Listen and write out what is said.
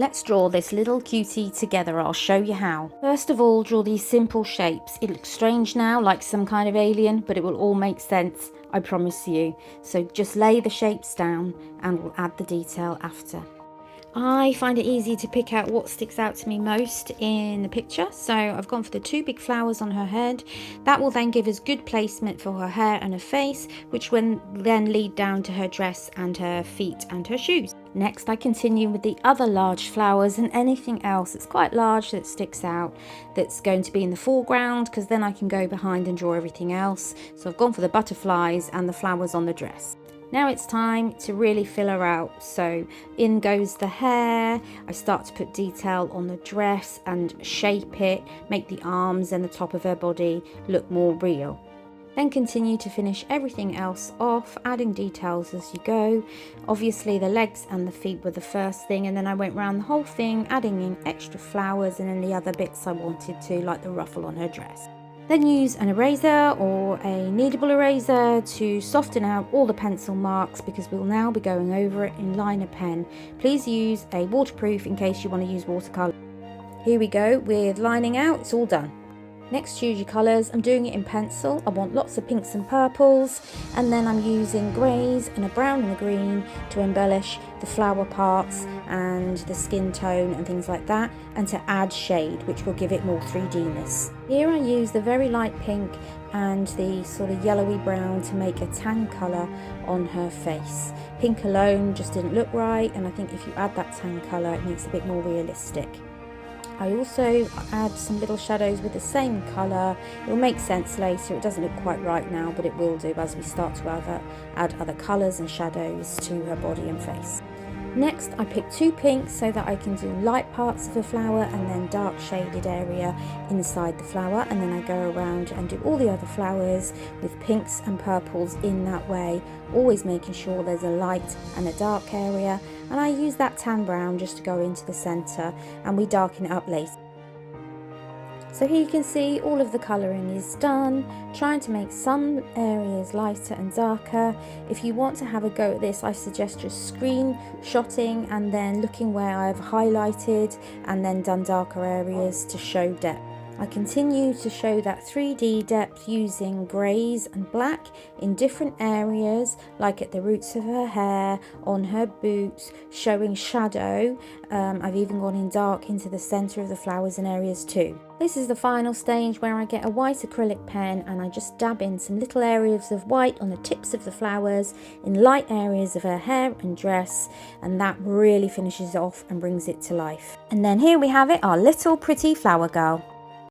Let's draw this little cutie together. I'll show you how. First of all, draw these simple shapes. It looks strange now, like some kind of alien, but it will all make sense, I promise you. So just lay the shapes down and we'll add the detail after. I find it easy to pick out what sticks out to me most in the picture, so I've gone for the two big flowers on her head. That will then give us good placement for her hair and her face, which will then lead down to her dress and her feet and her shoes. Next, I continue with the other large flowers and anything else that's quite large that sticks out that's going to be in the foreground, because then I can go behind and draw everything else. So I've gone for the butterflies and the flowers on the dress. Now it's time to really fill her out. So in goes the hair. I start to put detail on the dress and shape it, make the arms and the top of her body look more real. Then continue to finish everything else off, adding details as you go. Obviously the legs and the feet were the first thing, and then I went around the whole thing, adding in extra flowers and then the other bits I wanted to, like the ruffle on her dress. Then use an eraser or a kneadable eraser to soften out all the pencil marks, because we'll now be going over it in liner pen. Please use a waterproof in case you want to use watercolour. Here we go with lining out, it's all done. Next, choose your colours. I'm doing it in pencil. I want lots of pinks and purples, and then I'm using greys and a brown and a green to embellish the flower parts and the skin tone and things like that, and to add shade, which will give it more 3D-ness. Here I use the very light pink and the sort of yellowy brown to make a tan colour on her face. Pink alone just didn't look right, and I think if you add that tan colour it makes it a bit more realistic. I also add some little shadows with the same colour. It will make sense later. It doesn't look quite right now, but it will do as we start to add other colours and shadows to her body and face. Next, I pick two pinks so that I can do light parts of the flower and then dark shaded area inside the flower, and then I go around and do all the other flowers with pinks and purples in that way, always making sure there's a light and a dark area, and I use that tan brown just to go into the centre, and we darken it up later. So here you can see all of the colouring is done, trying to make some areas lighter and darker. If you want to have a go at this, I suggest just screenshotting and then looking where I've highlighted and then done darker areas to show depth. I continue to show that 3D depth using greys and black in different areas, like at the roots of her hair, on her boots, showing shadow. I've even gone in dark into the centre of the flowers in areas too. This is the final stage where I get a white acrylic pen and I just dab in some little areas of white on the tips of the flowers in light areas of her hair and dress, and that really finishes it off and brings it to life. And then here we have it, our little pretty flower girl.